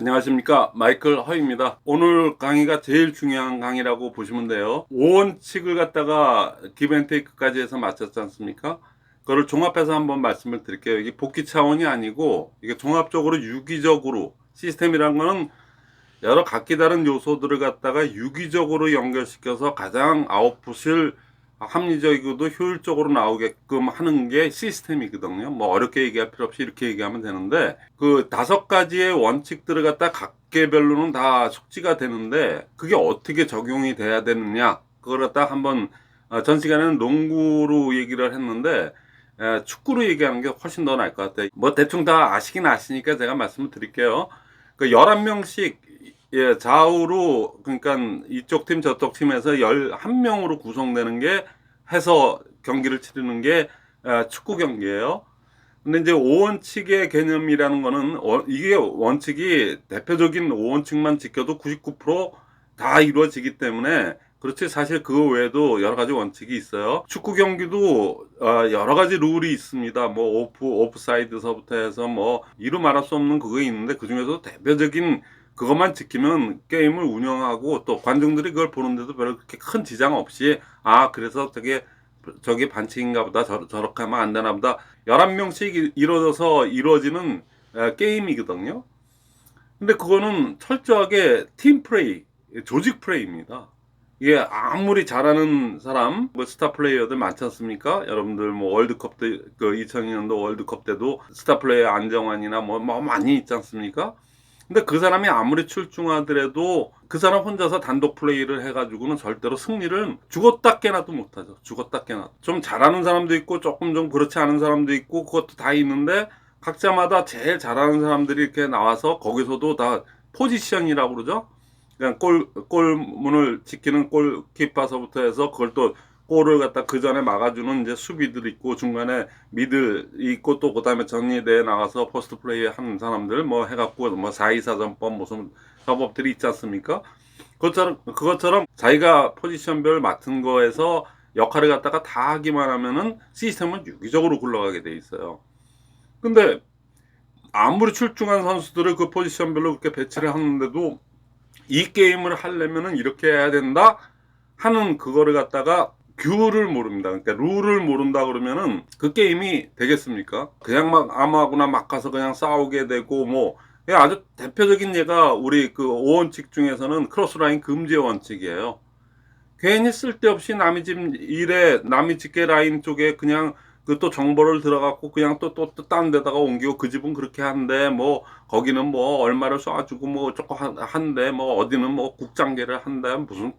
안녕하십니까, 마이클 허입니다. 오늘 강의가 제일 중요한 강의라고 보시면 돼요. 5원칙을 갖다가 기브앤테이크까지 해서 마쳤지 않습니까? 그거를 종합해서 한번 말씀을 드릴게요. 이게 복귀 차원이 아니고 이게 종합적으로 유기적으로, 시스템이란 거는 여러 각기 다른 요소들을 갖다가 유기적으로 연결시켜서 가장 아웃풋을 합리적이고도 효율적으로 나오게끔 하는 게 시스템이거든요. 뭐 어렵게 얘기할 필요 없이 이렇게 얘기하면 되는데, 그 5가지의 원칙들을 갖다 각계별로는 다 숙지가 되는데 그게 어떻게 적용이 돼야 되느냐, 그걸 갖다 한번 전 시간에는 농구로 얘기를 했는데 축구로 얘기하는 게 훨씬 더 나을 것 같아요. 뭐 대충 다 아시긴 아시니까 제가 말씀을 드릴게요. 그 11명씩 좌우로, 그러니까 이쪽 팀 저쪽 팀에서 11명으로 구성되는 게 해서 경기를 치르는 게 축구 경기예요. 근데 이제 5원칙의 개념이라는 거는 이게 원칙이 대표적인 5원칙만 지켜도 99%다 이루어지기 때문에 그렇지, 사실 그 외에도 여러 가지 원칙이 있어요. 축구 경기도 여러 가지 룰이 있습니다. 뭐 오프사이드서부터 해서 뭐 이루 말할 수 없는 그거 있는데, 그 중에서 대표적인 그것만 지키면 게임을 운영하고 또 관중들이 그걸 보는데도 별로 그렇게 큰 지장 없이, 그래서 저게 반칙인가 보다, 저렇게 하면 안 되나 보다, 11명씩 이루어지는 게임이거든요. 근데 그거는 철저하게 팀 플레이, 조직 플레이입니다. 이게 아무리 잘하는 사람, 뭐 스타 플레이어들 많지 않습니까? 여러분들 뭐 월드컵 때, 그 2002년도 월드컵 때도 스타 플레이어 안정환이나 뭐 많이 있지 않습니까? 근데 그 사람이 아무리 출중하더라도 그 사람 혼자서 단독 플레이를 해가지고는 절대로 승리를 죽었다 깨나도 못하죠. 죽었다 깨나도. 좀 잘하는 사람도 있고 조금 좀 그렇지 않은 사람도 있고 그것도 다 있는데, 각자마다 제일 잘하는 사람들이 이렇게 나와서 거기서도 다 포지션이라고 그러죠. 그냥 골문을 지키는 골키퍼서부터 해서 그걸 또 골을 갖다 그 전에 막아주는 이제 수비들 있고, 중간에 미들 있고, 또 그다음에 정리대에 나가서 포스트 플레이 하는 사람들 뭐 해갖고 뭐 4-2-4 전법 무슨 전법들이 있지 않습니까? 그것처럼 자기가 포지션별 맡은 거에서 역할을 갖다가 다 하기만 하면은 시스템은 유기적으로 굴러가게 돼 있어요. 근데 아무리 출중한 선수들을 그 포지션별로 그렇게 배치를 하는데도 이 게임을 하려면은 이렇게 해야 된다 하는 그거를 갖다가 규를 모릅니다. 그러니까 룰을 모른다 그러면은 그 게임이 되겠습니까? 그냥 막 아무하고나 막 가서 그냥 싸우게 되고, 뭐 아주 대표적인 예가 우리 그 5원칙 중에서는 크로스라인 금지 원칙이에요. 괜히 쓸데없이 남의 집 일에 남의 집게 라인 쪽에 그냥 그 또 정보를 들어갖고 그냥 또 딴 데다가 옮기고, 그 집은 그렇게 한대, 뭐 거기는 뭐 얼마를 쏴주고 뭐 조금 한대, 뭐 어디는 뭐 국장계를 한대, 무슨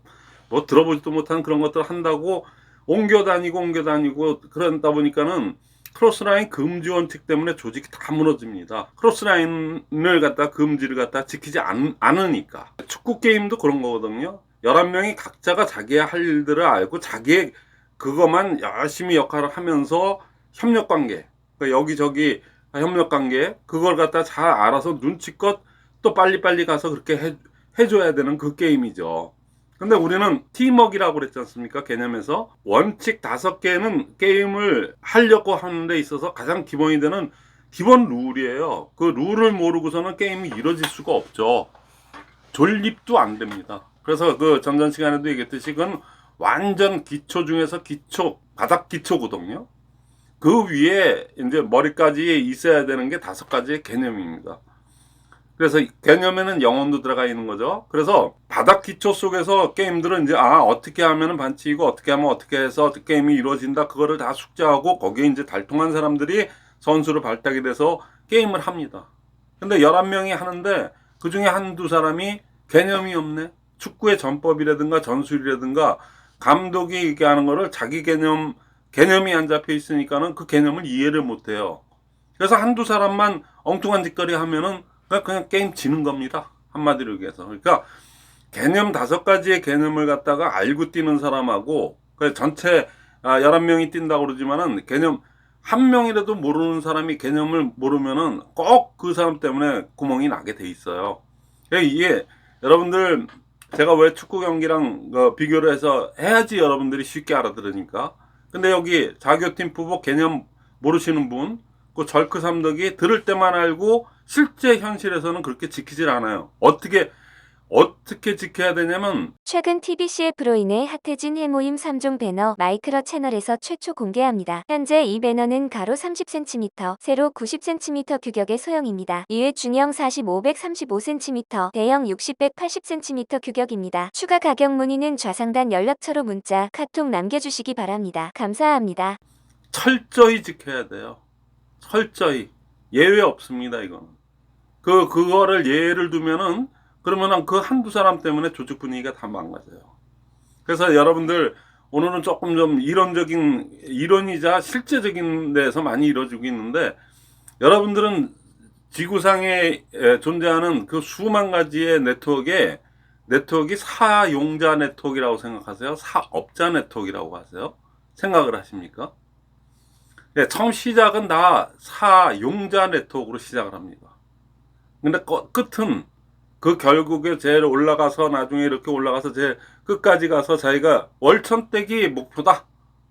뭐 들어보지도 못한 그런 것들 한다고 옮겨 다니고 그러다 보니까는 크로스라인 금지 원칙 때문에 조직이 다 무너집니다. 크로스라인을 갖다 금지를 갖다 지키지 않으니까. 축구 게임도 그런 거거든요. 11명이 각자가 자기의 할 일들을 알고 자기의 그것만 열심히 역할을 하면서 협력관계, 그러니까 여기저기 협력관계, 그걸 갖다 잘 알아서 눈치껏 또 빨리빨리 가서 그렇게 해줘야 되는 그 게임이죠. 근데 우리는 팀워크라고 그랬지 않습니까? 개념에서 원칙 5개는 게임을 하려고 하는 데 있어서 가장 기본이 되는 기본 룰이에요. 그 룰을 모르고서는 게임이 이루어질 수가 없죠. 존립도 안 됩니다. 그래서 그 전전 시간에도 얘기했듯이 그건 완전 기초 중에서 기초, 바닥 기초거든요. 그 위에 이제 머리까지 있어야 되는 게 5가지의 개념입니다. 그래서 개념에는 영혼도 들어가 있는 거죠. 그래서 바닥 기초 속에서 게임들은 이제 어떻게 하면은 반칙이고 어떻게 하면 어떻게 해서 게임이 이루어진다, 그거를 다 숙지하고 거기에 이제 달통한 사람들이 선수로 발탁이 돼서 게임을 합니다. 근데 11명이 하는데 그 중에 한두 사람이 개념이 없네. 축구의 전법이라든가 전술이라든가 감독이 이렇게 하는 거를 자기 개념이 안 잡혀 있으니까는 그 개념을 이해를 못 해요. 그래서 한두 사람만 엉뚱한 짓거리 하면은 그냥 게임 지는 겁니다. 한마디로 얘기해서. 그러니까 개념 5가지의 개념을 갖다가 알고 뛰는 사람하고, 전체 11명이 뛴다고 그러지만은 개념 한 명이라도 모르는 사람이 개념을 모르면은 꼭 그 사람 때문에 구멍이 나게 돼 있어요. 이게 여러분들, 제가 왜 축구 경기랑 비교를 해서 해야지 여러분들이 쉽게 알아들으니까. 근데 여기 자교팀 푸보 개념 모르시는 분, 그 절크 삼덕이 들을 때만 알고 실제 현실에서는 그렇게 지키질 않아요. 어떻게 지켜야 되냐면, 최근 TBCF로 인해 핫해진 해모임 3종 배너 마이크로 채널에서 최초 공개합니다. 현재 이 배너는 가로 30cm, 세로 90cm 규격의 소형입니다. 이외 중형 40, 535cm, 대형 60, 180cm 규격입니다. 추가 가격 문의는 좌상단 연락처로 문자, 카톡 남겨주시기 바랍니다. 감사합니다. 철저히 지켜야 돼요. 철저히. 예외 없습니다, 이거는. 그거를 예를 두면은, 그러면은 그 한두 사람 때문에 조직 분위기가 다 망가져요. 그래서 여러분들, 오늘은 조금 좀 이론이자 실제적인 데서 많이 이루어지고 있는데, 여러분들은 지구상에 존재하는 그 수만 가지의 네트워크이 사용자 네트워크라고 생각하세요? 사업자 네트워크라고 하세요? 생각을 하십니까? 네, 처음 시작은 다 사용자 네트워크로 시작을 합니다. 근데 끝은 그 결국에 제일 올라가서 나중에 이렇게 올라가서 제일 끝까지 가서 자기가 월천떼기 목표다.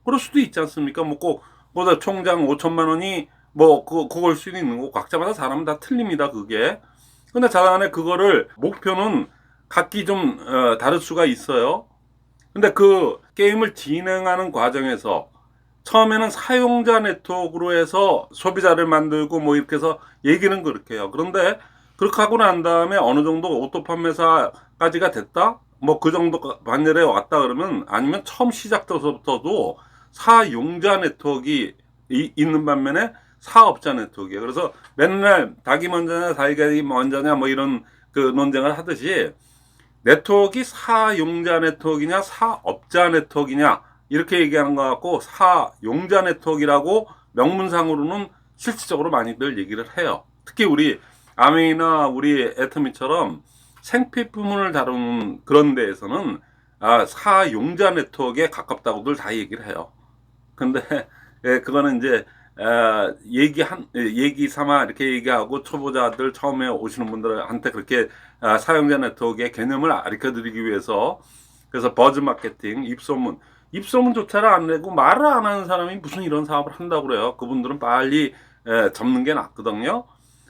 그럴 수도 있지 않습니까? 뭐 꼭 뭐다 총장 5천만 원이 뭐 그걸 수도 있는 거고 각자마다 사람은 다 틀립니다. 그게. 근데 자간에 그거를 목표는 각기 좀 다를 수가 있어요. 근데 그 게임을 진행하는 과정에서 처음에는 사용자 네트워크로 해서 소비자를 만들고 뭐 이렇게 해서 얘기는 그렇게 해요. 그런데 그렇게 하고 난 다음에 어느 정도 오토 판매사까지가 됐다? 뭐 그 정도 반열에 왔다 그러면 아니면 처음 시작부터도 사용자 네트워크 있는 반면에 사업자 네트워크예요. 그래서 맨날 닭이 먼저냐 달걀이 먼저냐 뭐 이런 그 논쟁을 하듯이 네트워크가 사용자 네트워크냐 사업자 네트워크냐 이렇게 얘기하는 것 같고 사용자 네트워크라고 명문상으로는 실질적으로 많이들 얘기를 해요. 특히 우리 아메이나 우리 애터미처럼 생필품을 다루는 그런 데에서는 사용자 네트워크에 가깝다고들 다 얘기를 해요. 근데 그거는 이제 얘기 삼아 이렇게 얘기하고 초보자들 처음에 오시는 분들한테 그렇게 사용자 네트워크의 개념을 가르쳐 드리기 위해서 그래서 버즈 마케팅, 입소문조차를 안 내고 말을 안 하는 사람이 무슨 이런 사업을 한다고 그래요. 그분들은 빨리 접는 게 낫거든요.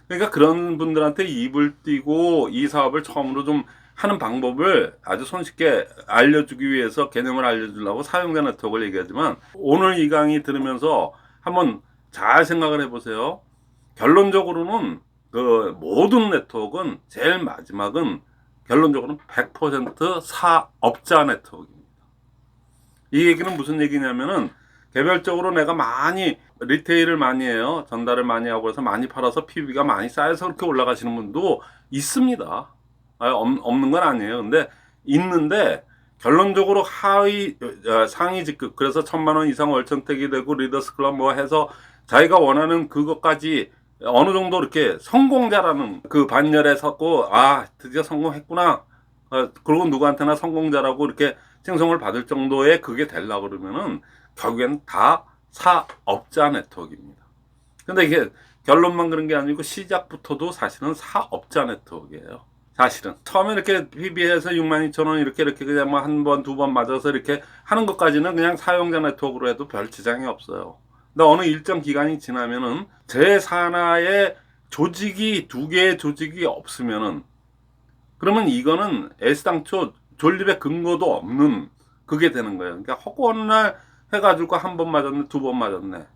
그러니까 그런 분들한테 입을 띄고 이 사업을 처음으로 좀 하는 방법을 아주 손쉽게 알려주기 위해서 개념을 알려주려고 사용자 네트워크를 얘기하지만 오늘 이 강의 들으면서 한번 잘 생각을 해보세요. 결론적으로는 그 모든 네트워크는 제일 마지막은 결론적으로는 100% 사업자 네트워크입니다. 이 얘기는 무슨 얘기냐면은 개별적으로 내가 많이 리테일을 많이 해요. 전달을 많이 하고 해서 많이 팔아서 PB가 많이 쌓여서 그렇게 올라가시는 분도 있습니다. 없는 건 아니에요. 근데 있는데 결론적으로 상위 직급 그래서 1,000만 원 이상 월천택이 되고 리더스 클럽 뭐 해서 자기가 원하는 그것까지 어느 정도 이렇게 성공자라는 그 반열에 섰고 드디어 성공했구나. 그리고 누구한테나 성공자라고 이렇게 칭송을 받을 정도의 그게 되려고 그러면은 결국엔 다 사업자 네트워크입니다. 근데 이게 결론만 그런 게 아니고 시작부터도 사실은 사업자 네트워크예요. 사실은 처음에 이렇게 PB에서 62,000원 이렇게 그냥 뭐 한 번, 두 번 맞아서 이렇게 하는 것까지는 그냥 사용자 네트워크로 해도 별 지장이 없어요. 근데 어느 일정 기간이 지나면은 제 산하에 조직이 두 개의 조직이 없으면은 그러면 이거는 애시당초 존립의 근거도 없는 그게 되는 거예요. 그러니까 허구 어느 날 해가지고 한 번 맞았네, 두 번 맞았네,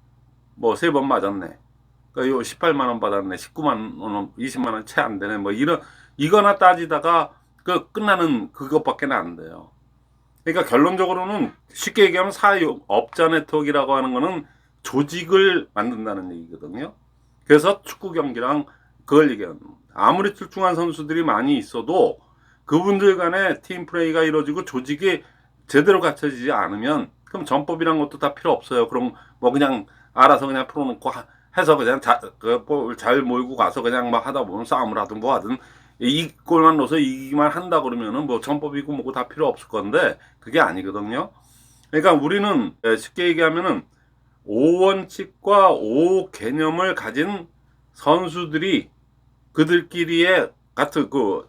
뭐 세 번 맞았네. 그러니까 요 18만 원 받았네, 19만 원, 20만 원 채 안 되네, 뭐 이거나 따지다가 그 끝나는 그것밖에 안 돼요. 그러니까 결론적으로는 쉽게 얘기하면 사업자 네트워크라고 하는 거는 조직을 만든다는 얘기거든요. 그래서 축구 경기랑 그걸 얘기하는 겁니다. 아무리 출중한 선수들이 많이 있어도 그분들 간에 팀 플레이가 이루어지고 조직이 제대로 갖춰지지 않으면 그럼 전법이란 것도 다 필요 없어요. 그럼 뭐 그냥 알아서 그냥 풀어놓고 해서 그냥 잘 몰고 가서 그냥 막 하다 보면 싸움을 하든 뭐 하든 이 골만 넣어서 이기기만 한다 그러면은 뭐 전법이고 뭐고 다 필요 없을 건데 그게 아니거든요. 그러니까 우리는 쉽게 얘기하면은 5원칙과 5 개념을 가진 선수들이 그들끼리의 같은 그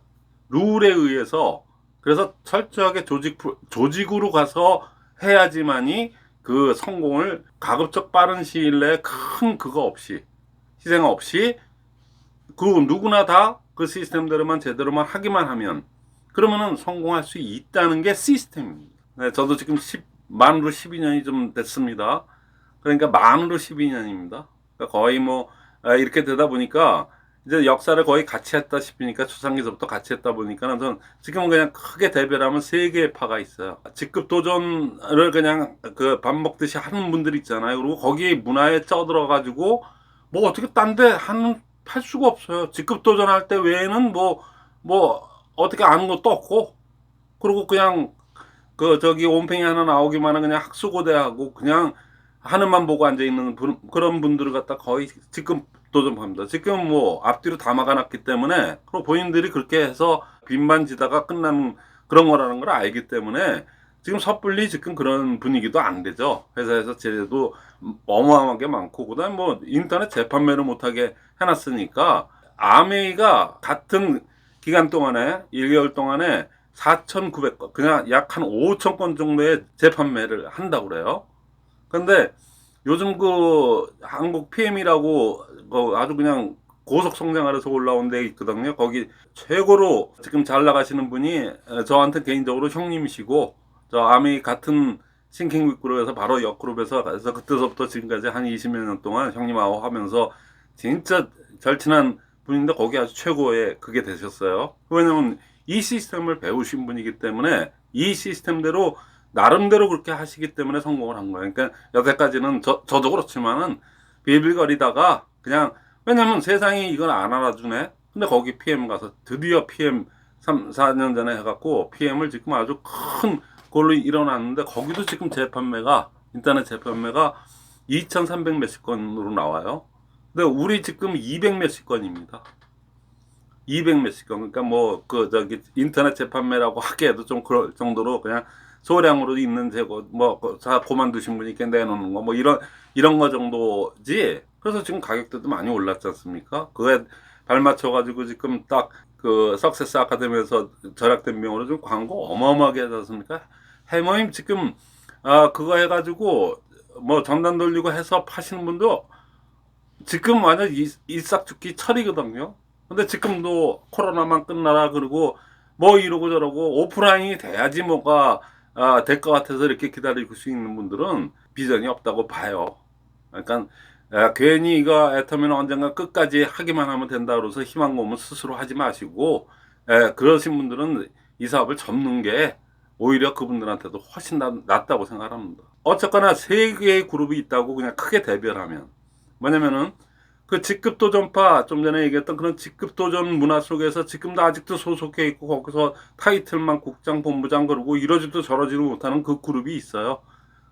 룰에 의해서 그래서 철저하게 조직으로 가서 해야지만이 그 성공을 가급적 빠른 시일 내에 큰 그거 없이 희생 없이 그 누구나 다 그 시스템대로만 제대로만 하기만 하면 그러면은 성공할 수 있다는 게 시스템입니다. 네, 저도 지금 만으로 12년이 좀 됐습니다. 그러니까 만으로 12년입니다. 그러니까 거의 뭐 이렇게 되다 보니까 이제 역사를 거의 같이 했다 싶으니까 초창기서부터 같이 했다 보니까는 전 지금은 그냥 크게 대별하면 세 개의 파가 있어요. 직급 도전을 그냥 그 밥 먹듯이 하는 분들 있잖아요. 그리고 거기에 문화에 쩌들어 가지고 뭐 어떻게 딴 데 할 수가 없어요. 직급 도전할 때 외에는 뭐 어떻게 아는 것도 없고, 그리고 그냥 그 저기 온팽이 하나 나오기만 은 그냥 학수고대하고 그냥 하늘만 보고 앉아 있는 그런 분들을 갖다 거의 지금 도전합니다. 지금 뭐 앞뒤로 다 막아놨기 때문에, 그리고 본인들이 그렇게 해서 빚만 지다가 끝나는 그런 거라는 걸 알기 때문에 지금 섣불리 지금 그런 분위기도 안 되죠. 회사에서 제재도 어마어마하게 많고, 그다음 뭐 인터넷 재판매를 못하게 해놨으니까 아메이가 같은 기간 동안에 1개월 동안에 4,900건, 그냥 약 한 5,000건 정도의 재판매를 한다고 그래요. 근데 요즘 그 한국 PM이라고 아주 그냥 고속 성장하면서 올라온 데 있거든요. 거기 최고로 지금 잘 나가시는 분이 저한테 개인적으로 형님이시고, 저 아미 같은 싱킹 그룹에서 바로 옆 그룹에서 그래서 그때서부터 지금까지 한 20여 년 동안 형님하고 하면서 진짜 절친한 분인데 거기 아주 최고의 그게 되셨어요. 왜냐면 이 시스템을 배우신 분이기 때문에 이 시스템대로 나름대로 그렇게 하시기 때문에 성공을 한 거예요. 그러니까 여태까지는 저도 그렇지만은 빌빌거리다가 그냥, 왜냐면 세상이 이걸 안 알아주네. 근데 거기 PM 가서 드디어 PM 3, 4년 전에 해갖고 PM을 지금 아주 큰 걸로 일어났는데, 거기도 지금 재판매가, 인터넷 재판매가 2,300 몇십 건으로 나와요. 근데 우리 지금 200 몇십 건입니다. 200 몇십 건. 그러니까 뭐 그 저기 인터넷 재판매라고 하기에도 좀 그럴 정도로 그냥 소량으로 있는 재고 뭐 다 그만두신 분이 내놓는 거 뭐 이런 거 정도지. 그래서 지금 가격대도 많이 올랐지 않습니까? 그에 발맞춰 가지고 지금 딱 그 석세스 아카데미에서 절약된 비용으로 좀 광고 어마어마하게 하지 않습니까? 해머임 지금 그거 해가지고 뭐 전단 돌리고 해서 파시는 분도 지금 완전 일삭죽기 철이거든요. 근데 지금도 코로나만 끝나라 그러고 뭐 이러고 저러고 오프라인이 돼야지 뭐가 될 것 같아서 이렇게 기다리고 수 있는 분들은 비전이 없다고 봐요. 그러니까 괜히 이거 애터미는 언젠가 끝까지 하기만 하면 된다 그래서 희망 고문 스스로 하지 마시고, 그러신 분들은 이 사업을 접는 게 오히려 그분들한테도 훨씬 낫다고 생각합니다. 어쨌거나 세 개의 그룹이 있다고 그냥 크게 대별하면 뭐냐면은 그 직급도전파, 좀 전에 얘기했던 그런 직급도전 문화 속에서 지금도 아직도 소속해 있고 거기서 타이틀만 국장, 본부장 그러고 이러지도 저러지도 못하는 그 그룹이 있어요.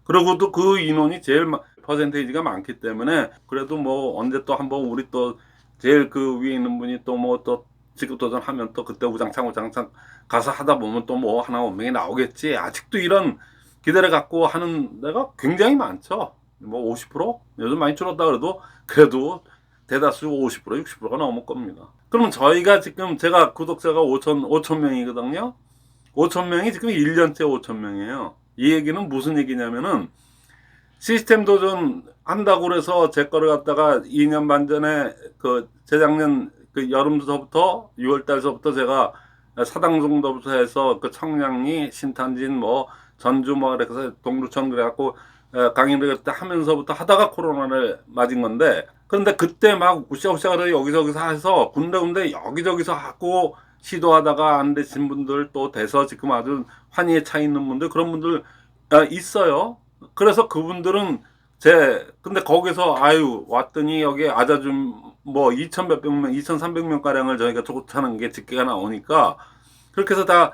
그러고도 그 인원이 제일 퍼센테이지가 많기 때문에, 그래도 뭐 언제 또 한번 우리 또 제일 그 위에 있는 분이 또 뭐 또 직급도전 하면 또 그때 우장창 가서 하다 보면 또 뭐 하나 원명이 나오겠지. 아직도 이런 기대를 갖고 하는 데가 굉장히 많죠. 뭐 50%? 요즘 많이 줄었다 그래도 대다수 50%, 60%가 넘을 겁니다. 그러면 저희가 지금 제가 구독자가 5천 명이거든요. 5천 명이 지금 1년째 5천 명이에요. 이 얘기는 무슨 얘기냐면은 시스템 도전 한다고 그래서 제 거를 갖다가 2년 반 전에 그 재작년 그 여름서부터 6월 달서부터 제가 사당 정도부터 해서 그 청량리, 신탄진 뭐 전주 뭐 그래서 동두천 그래갖고 강의를 그때 하면서부터 하다가 코로나를 맞은 건데, 그런데 그때 막 우샤우샤를 여기저기서 해서 군데군데 여기저기서 하고 시도하다가 안 되신 분들 또 돼서 지금 아주 환희에 차 있는 분들, 그런 분들 있어요. 그래서 그분들은 근데 거기서 왔더니 여기 아자줌 뭐 2,000 몇백 명, 2,300명 가량을 저희가 좋다는 게 집계가 나오니까, 그렇게 해서 다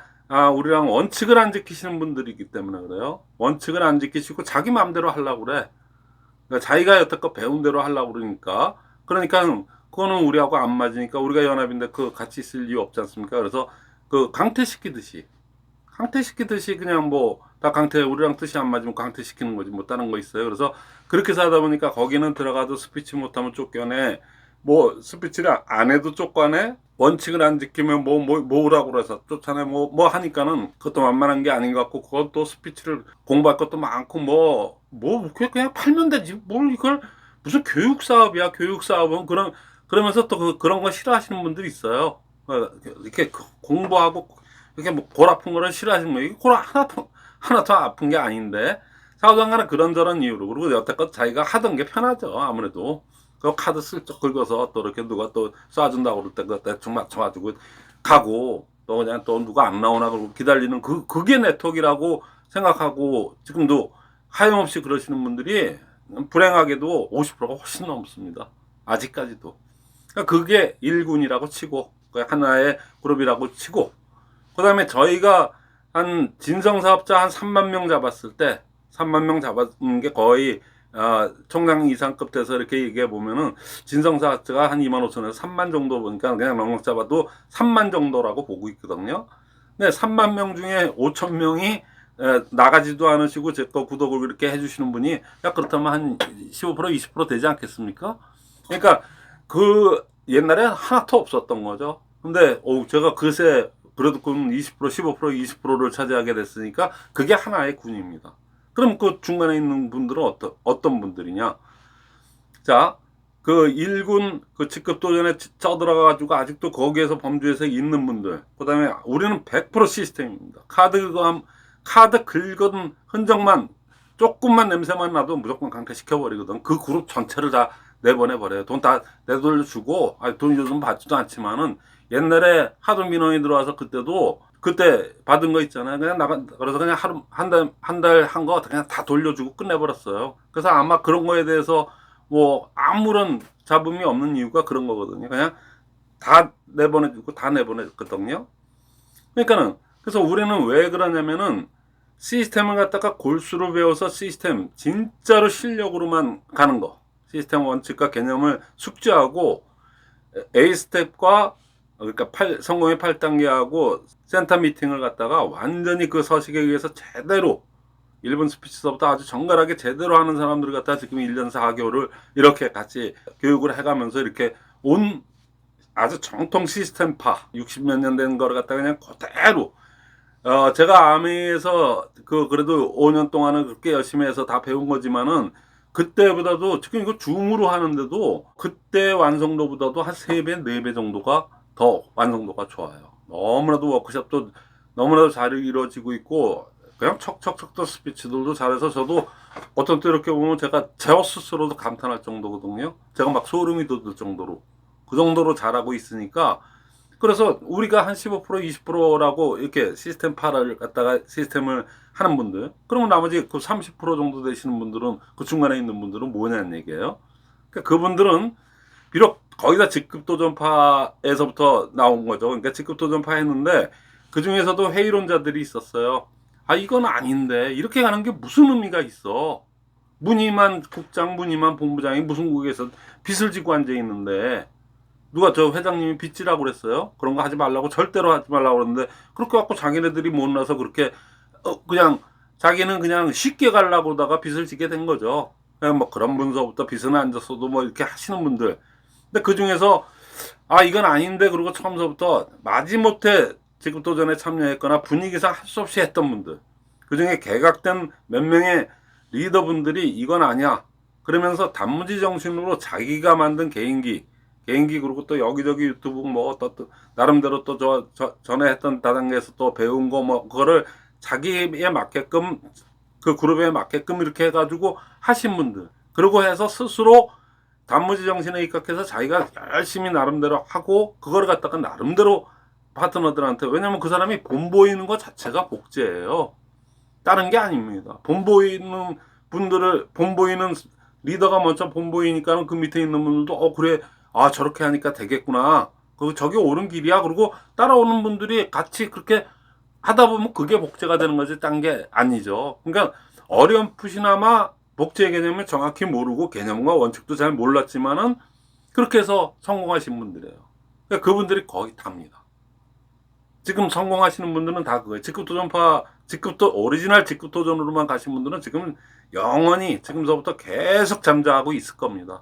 우리랑 원칙을 안 지키시는 분들이기 때문에 그래요. 원칙을 안 지키시고 자기 마음대로 하려고 그래. 그러니까 자기가 여태껏 배운 대로 하려고 그러니까 그거는 우리하고 안 맞으니까, 우리가 연합인데 그 같이 있을 이유 없지 않습니까? 그래서 그 강퇴시키듯이 그냥 뭐 다 우리랑 뜻이 안 맞으면 강퇴시키는 거지 뭐 다른 거 있어요. 그래서 그렇게 하다 보니까 거기는 들어가도 스피치 못하면 쫓겨내, 뭐 스피치를 안 해도 쫓겨내, 원칙을 안 지키면 뭐라고 그래서 쫓아내 뭐 하니까는 그것도 만만한 게 아닌 것 같고, 그것도 스피치를 공부할 것도 많고 그냥 팔면 되지 뭘 이걸 무슨 교육 사업이야. 교육 사업은 그러면서 또 그런 거 싫어하시는 분들이 있어요. 이렇게 공부하고 이렇게 뭐 골 아픈 거를 싫어하시는 분, 이게 골 하나도 아픈 게 아닌데 사후장간에 그런저런 이유로, 그리고 여태껏 자기가 하던 게 편하죠. 아무래도 그 카드 슬쩍 긁어서 또 이렇게 누가 또 쏴준다고 그럴 때 그 대충 맞춰가지고 가고, 또 그냥 또 누가 안 나오나 그러고 기다리는 그게 네트워크라고 생각하고 지금도 하염없이 그러시는 분들이 불행하게도 50%가 훨씬 넘습니다. 아직까지도. 그러니까 그게 1군이라고 치고, 하나의 그룹이라고 치고, 그 다음에 저희가 한 진성사업자 한 3만 명 잡았을 때, 3만 명 잡았는 게 거의 총장 이상급 돼서 이렇게 얘기해 보면은 진성사업자가 한 2만 5천에서 3만 정도 보니까 그냥 넉넉 잡아도 3만 정도라고 보고 있거든요. 근데 3만 명 중에 5천 명이 나가지도 않으시고 제 거 구독을 이렇게 해주시는 분이, 야 그렇다면 한 15% 20% 되지 않겠습니까? 그러니까 그 옛날에 하나도 없었던 거죠. 근데 제가 그새 그래도 군 20% 15% 20%를 차지하게 됐으니까 그게 하나의 군입니다. 그럼 그 중간에 있는 분들은 어떤 분들이냐? 자, 그 1군 그 직급 도전에 쪄들어가가지고 아직도 거기에서 범주에서 있는 분들. 그 다음에 우리는 100% 시스템입니다. 카드 긁은 흔적만, 조금만 냄새만 나도 무조건 강퇴시켜버리거든. 그 그룹 전체를 다 내보내버려요. 돈 다 내돌려주고, 돈 요즘 받지도 않지만은 옛날에 하도 민원이 들어와서 그때 받은 거 있잖아요. 그래서 그냥 한 달 한 거 그냥 다 돌려주고 끝내버렸어요. 그래서 아마 그런 거에 대해서 뭐 아무런 잡음이 없는 이유가 그런 거거든요. 그냥 다 내보냈거든요. 그러니까는, 그래서 우리는 왜 그러냐면은 시스템을 갖다가 골수로 배워서 시스템 진짜로 실력으로만 가는 거, 시스템 원칙과 개념을 숙지하고 A 스텝과, 그러니까 성공의 8단계하고 센터 미팅을 갖다가 완전히 그 서식에 의해서 제대로 1분 스피치서부터 아주 정갈하게 제대로 하는 사람들을 갖다가 지금 1년 4개월을 이렇게 같이 교육을 해가면서 이렇게 온 아주 정통 시스템파 60몇 년 된 거를 갖다가 그냥 그대로, 제가 아미에서 그래도 5년 동안은 그렇게 열심히 해서 다 배운 거지만은 그때보다도, 지금 이거 줌으로 하는데도 그때 완성도보다도 한 3배, 4배 정도가 더 완성도가 좋아요. 너무나도 워크숍도 너무나도 잘 이루어지고 있고, 그냥 척척척 스피치들도 잘해서 저도 어떤 때 이렇게 보면 제가 저 스스로도 감탄할 정도거든요. 제가 막 소름이 돋을 정도로. 그 정도로 잘하고 있으니까, 그래서 우리가 한 15% 20%라고 이렇게 시스템파를 갖다가 시스템을 하는 분들, 그러면 나머지 그 30% 정도 되시는 분들은, 그 중간에 있는 분들은 뭐냐는 얘기예요. 그러니까 그분들은 비록 거의 다 직급 도전파에서부터 나온 거죠. 그러니까 직급 도전파 했는데 그 중에서도 회의론자들이 있었어요. 이건 아닌데 이렇게 가는 게 무슨 의미가 있어? 무늬만 국장, 무늬만 본부장이 무슨 국에서 빚을 지고 앉아 있는데, 누가 저 회장님이 빚지라고 그랬어요? 그런 거 하지 말라고, 절대로 하지 말라고 그러는데, 그렇게 갖고 자기네들이 못나서 그렇게 그냥 자기는 그냥 쉽게 가려고 다가 빚을 지게 된 거죠. 그냥 뭐 그런 분서부터 빚은 앉았어도 뭐 이렇게 하시는 분들. 근데 그 중에서 이건 아닌데 그리고 처음서부터 마지못해 직급도전에 참여했거나 분위기상 할 수 없이 했던 분들, 그 중에 개각된 몇 명의 리더분들이 이건 아니야 그러면서 단무지 정신으로 자기가 만든 개인기, 그리고 또 여기저기 유튜브 뭐 또 나름대로 또 전에 했던 다단계에서 또 배운 거 뭐 그거를 자기에 맞게끔, 그 그룹에 맞게끔 이렇게 해가지고 하신 분들, 그러고 해서 스스로 단무지 정신에 입각해서 자기가 열심히 나름대로 하고 그걸 갖다가 나름대로 파트너들한테, 왜냐면 그 사람이 본보이는 것 자체가 복제예요. 다른 게 아닙니다. 본보이는 리더가 먼저 본보이니까는 그 밑에 있는 분들도 그래, 저렇게 하니까 되겠구나, 저기 옳은 길이야, 그리고 따라오는 분들이 같이 그렇게 하다 보면 그게 복제가 되는 거지 딴 게 아니죠. 그러니까 어렴풋이나마 복제의 개념을 정확히 모르고 개념과 원칙도 잘 몰랐지만은 그렇게 해서 성공하신 분들이에요. 그러니까 그분들이 거의 답니다. 지금 성공하시는 분들은 다 그거예요. 오리지널 직급 도전으로만 가신 분들은 지금 영원히 지금서부터 계속 잠자하고 있을 겁니다.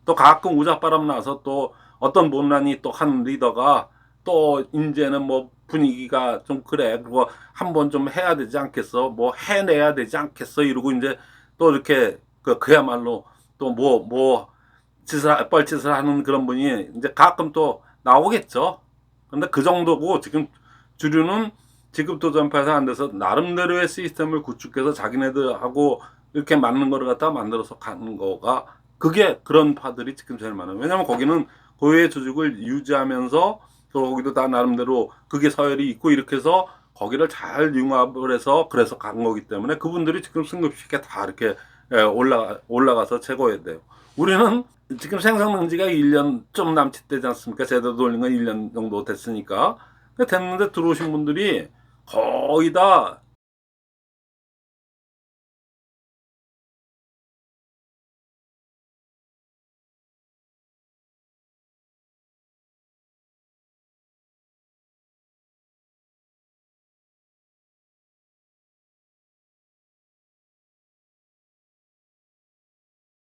또 가끔 우자바람 나서 또 어떤 못난이 또 한 리더가 또 이제는 뭐 분위기가 좀 그래, 그거 한번 좀 해야 되지 않겠어, 뭐 해내야 되지 않겠어 이러고 이제 또 이렇게 그야말로 또 뭐 뻘짓을 하는 그런 분이 이제 가끔 또 나오겠죠. 근데 그 정도고 지금 주류는 지급도 전파해서 안 돼서 나름대로의 시스템을 구축해서 자기네들하고 이렇게 맞는 거를 갖다 만들어서 가는 거가 그게 그런 파들이 지금 제일 많아요. 왜냐면 거기는 고유의 조직을 유지하면서 거기도 다 나름대로 그게 서열이 있고 이렇게 해서 거기를 잘 융합을 해서 그래서 간 거기 때문에 그분들이 지금 승급시켜 다 이렇게 올라가서 최고해야 돼요. 우리는 지금 생산능지가 1년 좀 남짓되지 않습니까? 제대로 돌린 건 1년 정도 됐으니까. 됐는데 들어오신 분들이 거의 다